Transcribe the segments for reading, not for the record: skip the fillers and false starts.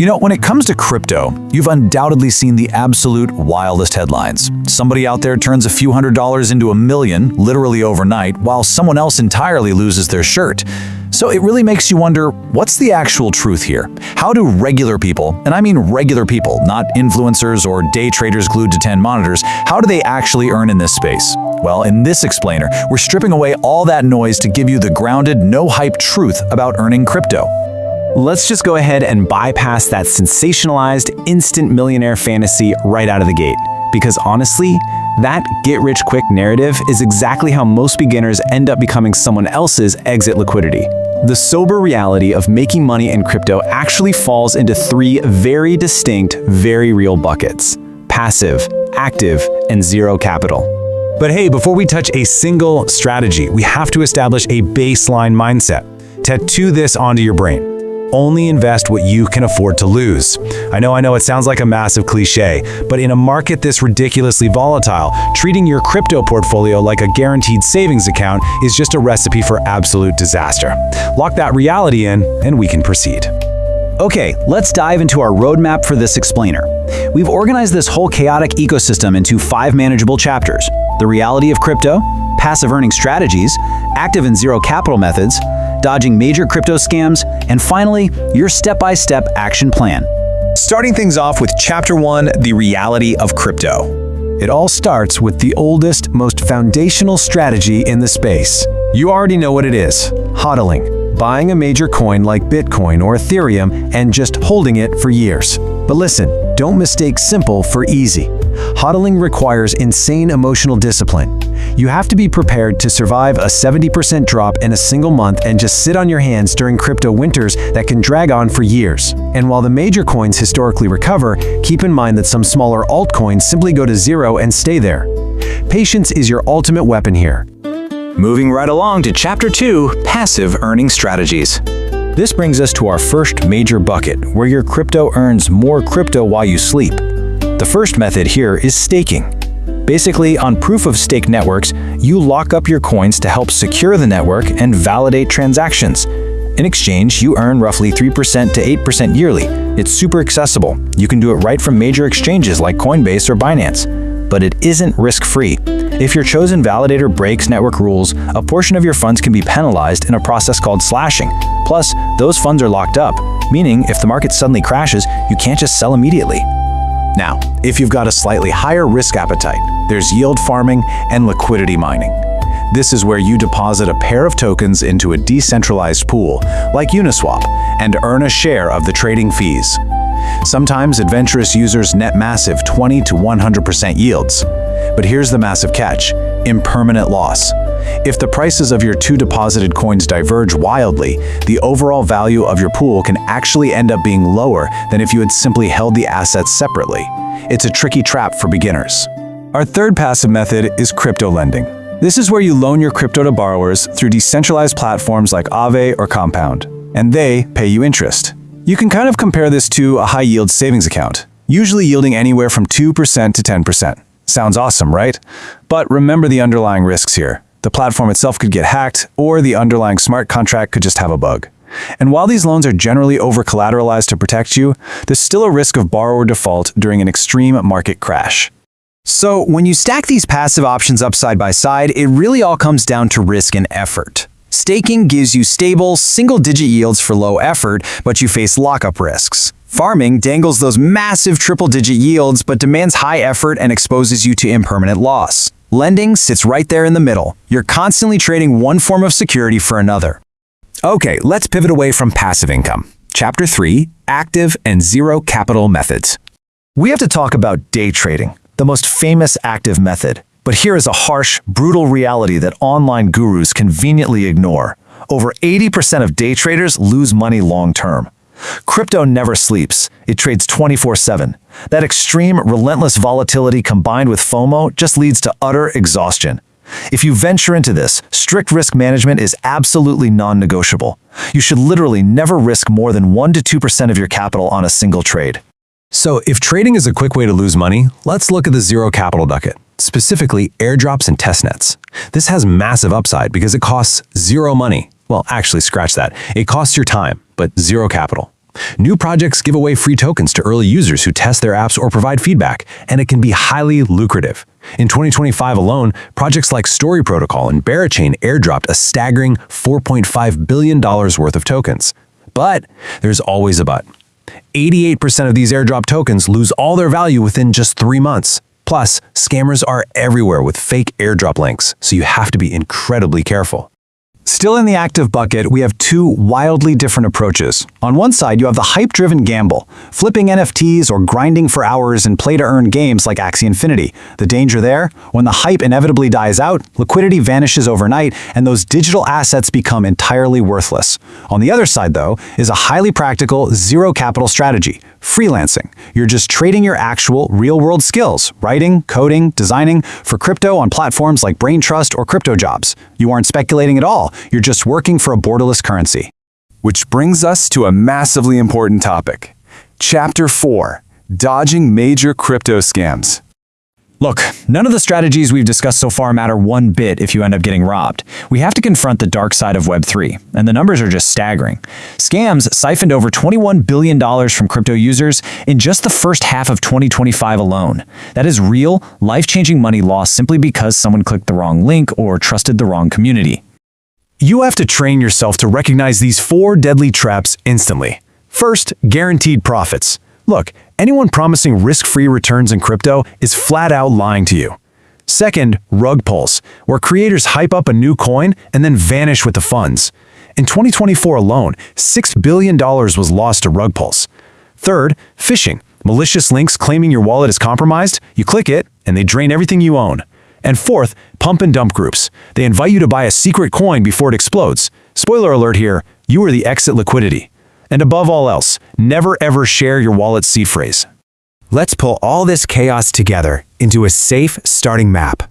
When it comes to crypto, you've undoubtedly seen the absolute wildest headlines. Somebody out there turns a few $100s into $1 million, literally overnight, while someone else entirely loses their shirt. So it really makes you wonder, what's the actual truth here? How do regular people, and I mean regular people, not influencers or day traders glued to 10 monitors, how do they actually earn in this space? Well, in this explainer, we're stripping away all that noise to give you the grounded, no-hype truth about earning crypto. Let's just go ahead and bypass that sensationalized instant millionaire fantasy right out of the gate. Because honestly, that get-rich-quick narrative is exactly how most beginners end up becoming someone else's exit liquidity. The sober reality of making money in crypto actually falls into three very distinct, very real buckets: passive, active, and zero capital. But hey, before we touch a single strategy, we have to establish a baseline mindset. Tattoo this onto your brain. Only invest what you can afford to lose. I know it sounds like a massive cliche, but in a market this ridiculously volatile, treating your crypto portfolio like a guaranteed savings account is just a recipe for absolute disaster. Lock that reality in, and we can proceed. Okay, let's dive into our roadmap for this explainer. We've organized this whole chaotic ecosystem into 5 manageable chapters: the reality of crypto, passive earning strategies, active and zero capital methods, dodging major crypto scams, and finally, your step-by-step action plan. Starting things off with Chapter 1, the reality of crypto. It all starts with the oldest, most foundational strategy in the space. You already know what it is: HODLing, buying a major coin like Bitcoin or Ethereum and just holding it for years. But listen, don't mistake simple for easy. HODLing requires insane emotional discipline. You have to be prepared to survive a 70% drop in a single month and just sit on your hands during crypto winters that can drag on for years. And while the major coins historically recover, keep in mind that some smaller altcoins simply go to zero and stay there. Patience is your ultimate weapon here. Moving right along to Chapter 2, passive earning strategies. This brings us to our first major bucket, where your crypto earns more crypto while you sleep. The first method here is staking. Basically, on proof-of-stake networks, you lock up your coins to help secure the network and validate transactions. In exchange, you earn roughly 3% to 8% yearly. It's super accessible. You can do it right from major exchanges like Coinbase or Binance. But it isn't risk-free. If your chosen validator breaks network rules, a portion of your funds can be penalized in a process called slashing. Plus, those funds are locked up, meaning if the market suddenly crashes, you can't just sell immediately. Now, if you've got a slightly higher risk appetite, there's yield farming and liquidity mining. This is where you deposit a pair of tokens into a decentralized pool, like Uniswap, and earn a share of the trading fees. Sometimes adventurous users net massive 20 to 100% yields. But here's the massive catch: impermanent loss. If the prices of your 2 deposited coins diverge wildly, the overall value of your pool can actually end up being lower than if you had simply held the assets separately. It's a tricky trap for beginners. Our third passive method is crypto lending. This is where you loan your crypto to borrowers through decentralized platforms like Aave or Compound, and they pay you interest. You can kind of compare this to a high-yield savings account, usually yielding anywhere from 2% to 10%. Sounds awesome, right? But remember the underlying risks here. The platform itself could get hacked, or the underlying smart contract could just have a bug. And while these loans are generally over-collateralized to protect you, there's still a risk of borrower default during an extreme market crash. So when you stack these passive options up side by side, it really all comes down to risk and effort. Staking gives you stable, single-digit yields for low effort, but you face lockup risks. Farming dangles those massive triple-digit yields, but demands high effort and exposes you to impermanent loss. Lending sits right there in the middle. You're constantly trading one form of security for another. Okay, let's pivot away from passive income. Chapter 3, active and zero capital methods. We have to talk about day trading, the most famous active method. But here is a harsh, brutal reality that online gurus conveniently ignore. Over 80% of day traders lose money long-term. Crypto never sleeps. It trades 24/7. That extreme, relentless volatility combined with FOMO just leads to utter exhaustion. If you venture into this, strict risk management is absolutely non-negotiable. You should literally never risk more than 1 to 2% of your capital on a single trade. So if trading is a quick way to lose money, let's look at the zero capital bucket, specifically airdrops and testnets. This has massive upside because it costs zero money. Well, actually, scratch that. It costs your time, but zero capital. New projects give away free tokens to early users who test their apps or provide feedback, and it can be highly lucrative. In 2025 alone, projects like Story Protocol and Barachain airdropped a staggering $4.5 billion worth of tokens. But there's always a but. 88% of these airdrop tokens lose all their value within just 3 months. Plus, scammers are everywhere with fake airdrop links, so you have to be incredibly careful. Still in the active bucket, we have two wildly different approaches. On one side, you have the hype-driven gamble, flipping NFTs or grinding for hours in play-to-earn games like Axie Infinity. The danger there? When the hype inevitably dies out, liquidity vanishes overnight, and those digital assets become entirely worthless. On the other side, though, is a highly practical, zero-capital strategy, freelancing. You're just trading your actual, real-world skills, writing, coding, designing, for crypto on platforms like Braintrust or CryptoJobs. You aren't speculating at all. You're just working for a borderless currency. Which brings us to a massively important topic. Chapter 4: Dodging Major Crypto Scams. Look, none of the strategies we've discussed so far matter one bit if you end up getting robbed. We have to confront the dark side of Web3, and the numbers are just staggering. Scams siphoned over $21 billion from crypto users in just the first half of 2025 alone. That is real, life-changing money lost simply because someone clicked the wrong link or trusted the wrong community. You have to train yourself to recognize these 4 deadly traps instantly. First, guaranteed profits. Look, anyone promising risk-free returns in crypto is flat out lying to you. Second, rug pulls, where creators hype up a new coin and then vanish with the funds. In 2024 alone, $6 billion was lost to rug pulls. Third, phishing, malicious links claiming your wallet is compromised. You click it, and they drain everything you own. And fourth, pump and dump groups. They invite you to buy a secret coin before it explodes. Spoiler alert here, you are the exit liquidity. And above all else, never ever share your wallet's seed phrase. Let's pull all this chaos together into a safe starting map.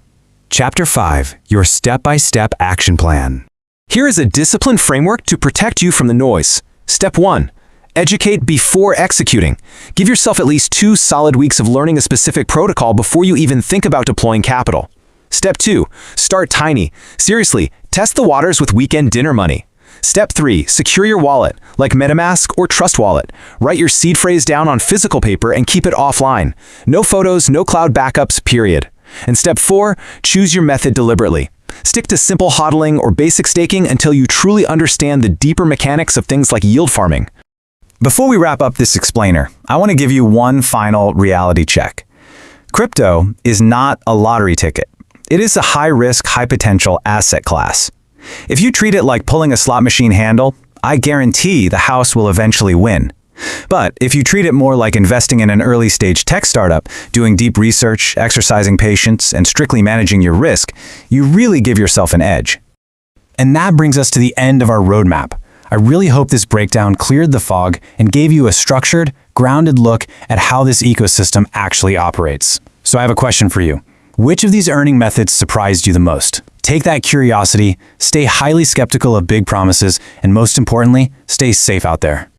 Chapter 5: Your Step-by-Step Action Plan. Here is a disciplined framework to protect you from the noise. Step 1. Educate before executing. Give yourself at least 2 solid weeks of learning a specific protocol before you even think about deploying capital. Step 2. Start tiny. Seriously, test the waters with weekend dinner money. Step 3. Secure your wallet, like MetaMask or Trust Wallet. Write your seed phrase down on physical paper and keep it offline. No photos, no cloud backups, period. And Step 4. Choose your method deliberately. Stick to simple HODLing or basic staking until you truly understand the deeper mechanics of things like yield farming. Before we wrap up this explainer, I want to give you one final reality check. Crypto is not a lottery ticket. It is a high-risk, high-potential asset class. If you treat it like pulling a slot machine handle, I guarantee the house will eventually win. But if you treat it more like investing in an early-stage tech startup, doing deep research, exercising patience, and strictly managing your risk, you really give yourself an edge. And that brings us to the end of our roadmap. I really hope this breakdown cleared the fog and gave you a structured, grounded look at how this ecosystem actually operates. So I have a question for you. Which of these earning methods surprised you the most? Take that curiosity, stay highly skeptical of big promises, and most importantly, stay safe out there.